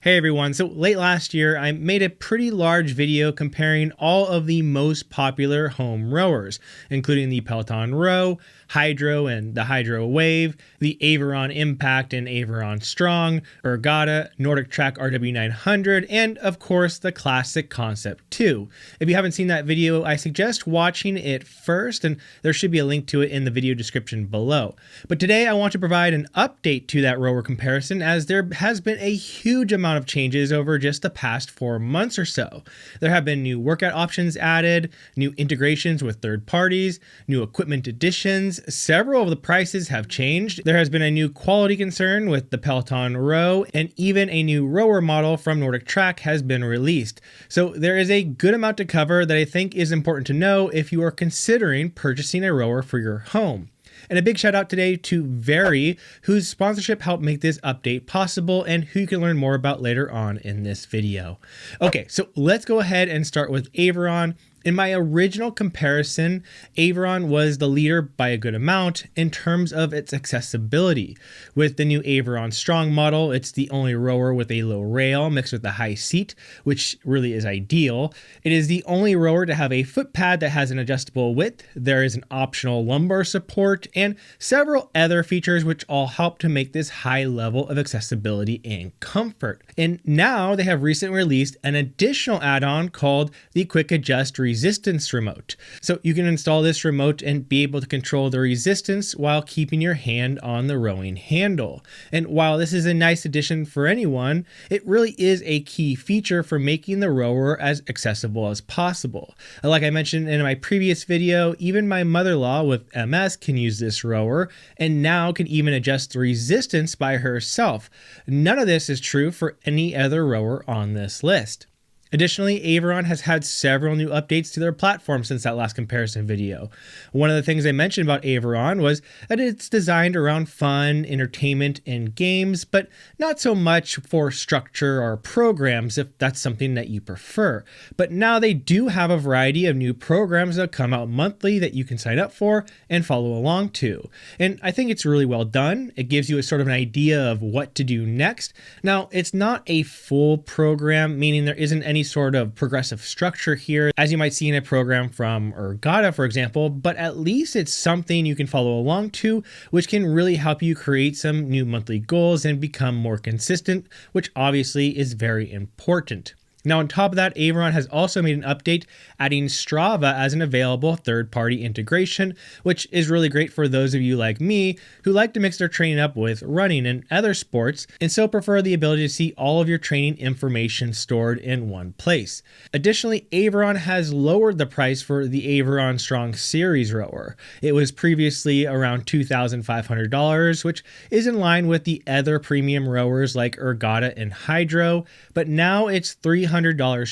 Hey everyone, so late last year I made a pretty large video comparing all of the most popular home rowers, including the Peloton Row, Hydrow and the Hydrow Wave, the Aviron Impact and Aviron Strong, Ergatta, NordicTrack RW900, and of course the classic Concept 2. If you haven't seen that video, I suggest watching it first, and there should be a link to it in the video description below. But today I want to provide an update to that rower comparison, as there has been a huge amount of changes over just the past 4 months or so. There have been new workout options added, new integrations with third parties, new equipment additions, several of the prices have changed, there has been a new quality concern with the Peloton Row, and even a new rower model from NordicTrack has been released. So there is a good amount to cover that I think is important to know if you are considering purchasing a rower for your home. And a big shout out today to Veri, whose sponsorship helped make this update possible and who you can learn more about later on in this video. Okay, so let's go ahead and start with Aviron. In my original comparison, Aviron was the leader by a good amount in terms of its accessibility. With the new Aviron Strong model, it's the only rower with a low rail mixed with a high seat, which really is ideal. It is the only rower to have a foot pad that has an adjustable width. There is an optional lumbar support and several other features which all help to make this high level of accessibility and comfort. And now they have recently released an additional add-on called the Quick Adjust Resistance Remote. So you can install this remote and be able to control the resistance while keeping your hand on the rowing handle. And while this is a nice addition for anyone, it really is a key feature for making the rower as accessible as possible. Like I mentioned in my previous video, even my mother-in-law with MS can use this rower and now can even adjust the resistance by herself. None of this is true for any other rower on this list. Additionally, Aviron has had several new updates to their platform since that last comparison video. One of the things I mentioned about Aviron was that it's designed around fun, entertainment, and games, but not so much for structure or programs if that's something that you prefer. But now they do have a variety of new programs that come out monthly that you can sign up for and follow along to. And I think it's really well done. It gives you a sort of an idea of what to do next. Now, it's not a full program, meaning there isn't any sort of progressive structure here, as you might see in a program from Ergatta, for example, but at least it's something you can follow along to, which can really help you create some new monthly goals and become more consistent, which obviously is very important. Now, on top of that, Aviron has also made an update adding Strava as an available third-party integration, which is really great for those of you like me who like to mix their training up with running and other sports, and so prefer the ability to see all of your training information stored in one place. Additionally, Aviron has lowered the price for the Aviron Strong Series rower. It was previously around $2,500, which is in line with the other premium rowers like Ergatta and Hydrow, but now it's $300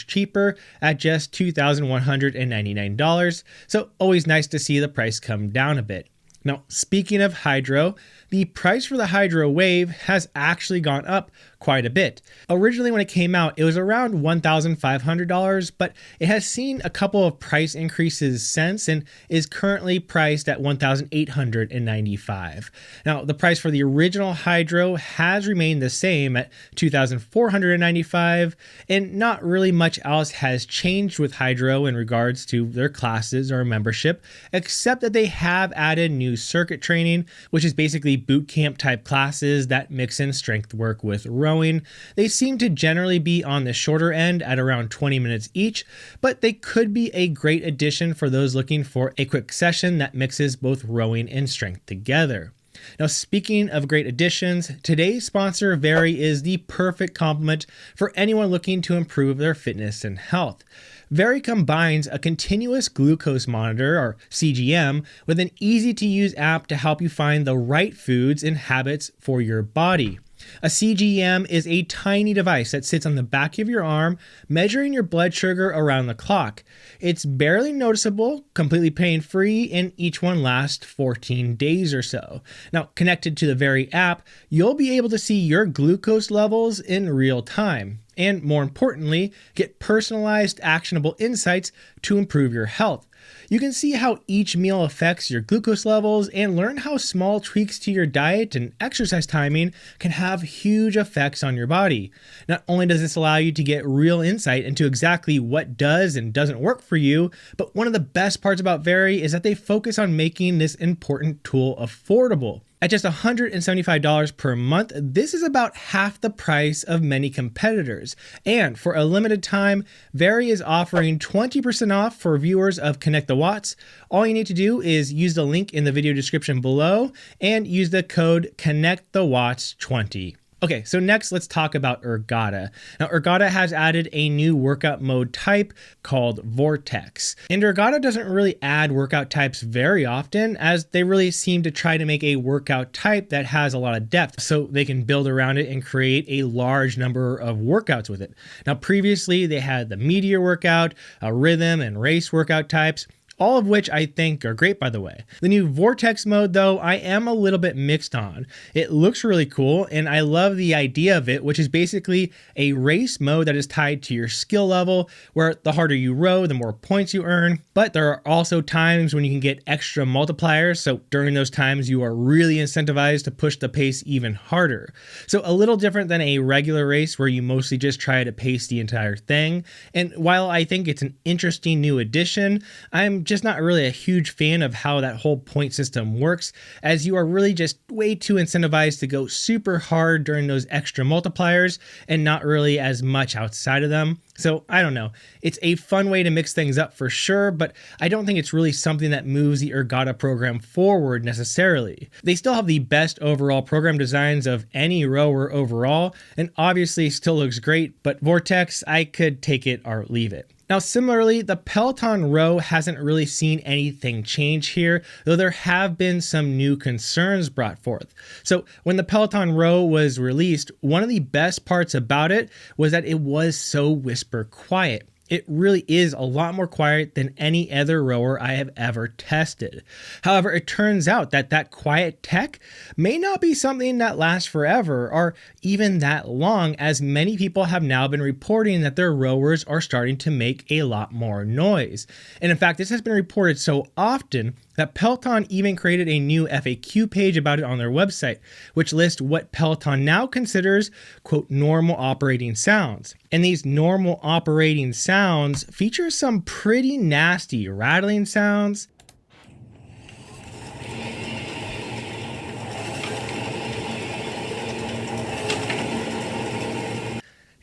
cheaper at just $2,199. So always nice to see the price come down a bit. Now, speaking of Hydrow, the price for the Hydrow Wave has actually gone up quite a bit. Originally, when it came out, it was around $1,500, but it has seen a couple of price increases since and is currently priced at $1,895. Now, the price for the original Hydrow has remained the same at $2,495, and not really much else has changed with Hydrow in regards to their classes or membership, except that they have added new circuit training, which is basically boot camp type classes that mix in strength work with rowing. They seem to generally be on the shorter end at around 20 minutes each, but they could be a great addition for those looking for a quick session that mixes both rowing and strength together. Now, speaking of great additions, today's sponsor, Veri, is the perfect complement for anyone looking to improve their fitness and health. Veri combines a continuous glucose monitor, or CGM, with an easy-to-use app to help you find the right foods and habits for your body. A CGM is a tiny device that sits on the back of your arm, measuring your blood sugar around the clock. It's barely noticeable, completely pain-free, and each one lasts 14 days or so. Now, connected to the Veri app, you'll be able to see your glucose levels in real time. and more importantly, get personalized, actionable insights to improve your health. You can see how each meal affects your glucose levels and learn how small tweaks to your diet and exercise timing can have huge effects on your body. Not only does this allow you to get real insight into exactly what does and doesn't work for you, but one of the best parts about Veri is that they focus on making this important tool affordable. At just $175 per month, this is about half the price of many competitors. And for a limited time, Veri is offering 20% off for viewers of Connect the Watts. All you need to do is use the link in the video description below and use the code ConnectTheWatts20. Okay, so next let's talk about Ergatta. Now, Ergatta has added a new workout mode type called Vortex. And Ergatta doesn't really add workout types very often, as they really seem to try to make a workout type that has a lot of depth so they can build around it and create a large number of workouts with it. Now, previously they had the meteor workout, a rhythm and race workout types, all of which I think are great, by the way. The new Vortex mode, though, I am a little bit mixed on. It looks really cool, and I love the idea of it, which is basically a race mode that is tied to your skill level, where the harder you row, the more points you earn. But there are also times when you can get extra multipliers, so during those times you are really incentivized to push the pace even harder. So a little different than a regular race where you mostly just try to pace the entire thing. And while I think it's an interesting new addition, I'm just not really a huge fan of how that whole point system works, as you are really just way too incentivized to go super hard during those extra multipliers and not really as much outside of them. So I don't know. It's a fun way to mix things up for sure, but I don't think it's really something that moves the Ergatta program forward necessarily. They still have the best overall program designs of any rower overall, and obviously still looks great, but Vortex, I could take it or leave it. Now, similarly, the Peloton Row hasn't really seen anything change here, though there have been some new concerns brought forth. So when the Peloton Row was released, one of the best parts about it was that it was so whisper quiet. It really is a lot more quiet than any other rower I have ever tested. However, it turns out that that quiet tech may not be something that lasts forever or even that long, as many people have now been reporting that their rowers are starting to make a lot more noise. And in fact, this has been reported so often that Peloton even created a new FAQ page about it on their website, which lists what Peloton now considers, quote, normal operating sounds. And these normal operating sounds feature some pretty nasty rattling sounds,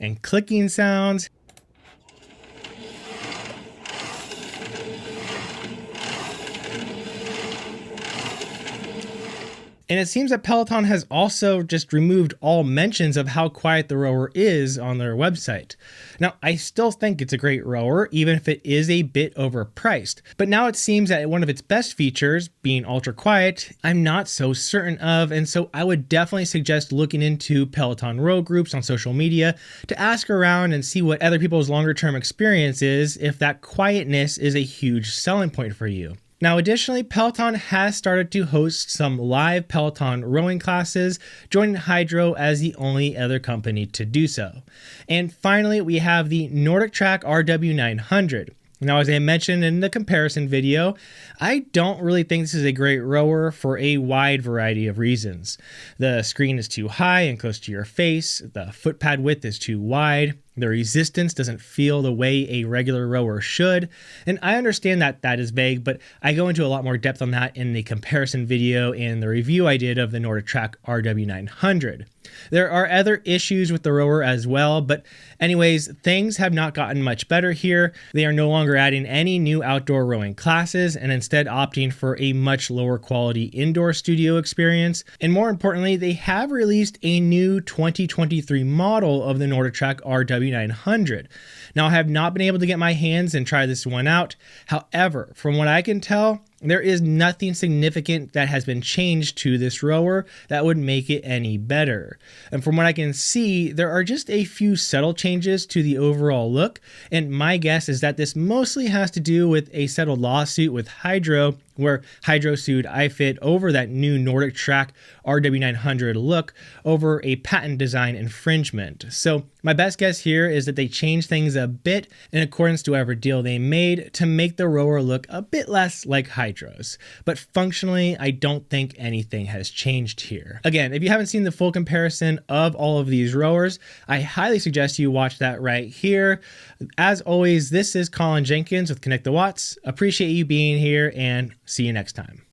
and clicking sounds, and it seems that Peloton has also just removed all mentions of how quiet the rower is on their website. Now, I still think it's a great rower, even if it is a bit overpriced. But now it seems that one of its best features, being ultra quiet, I'm not so certain of, and so I would definitely suggest looking into Peloton Row groups on social media to ask around and see what other people's longer term experience is if that quietness is a huge selling point for you. Now, additionally, Peloton has started to host some live Peloton rowing classes, joining Hydrow as the only other company to do so. And finally, we have the NordicTrack RW900. Now, as I mentioned in the comparison video, I don't really think this is a great rower for a wide variety of reasons. The screen is too high and close to your face, the foot pad width is too wide, the resistance doesn't feel the way a regular rower should, and I understand that that is vague, but I go into a lot more depth on that in the comparison video and the review I did of the NordicTrack RW900. There are other issues with the rower as well, but anyways, things have not gotten much better here. They are no longer adding any new outdoor rowing classes and instead opting for a much lower quality indoor studio experience. And more importantly, they have released a new 2023 model of the NordicTrack RW900. Now, I have not been able to get my hands and try this one out. However, from what I can tell, there is nothing significant that has been changed to this rower that would make it any better. And from what I can see, there are just a few subtle changes to the overall look, and my guess is that this mostly has to do with a settled lawsuit with Hydrow where Hydrow sued iFit over that new NordicTrack RW900 look over a patent design infringement. So my best guess here is that they changed things a bit in accordance to whatever deal they made to make the rower look a bit less like Hydrow's. But functionally, I don't think anything has changed here. Again, if you haven't seen the full comparison of all of these rowers, I highly suggest you watch that right here. As always, this is Colin Jenkins with Connect the Watts. Appreciate you being here and see you next time.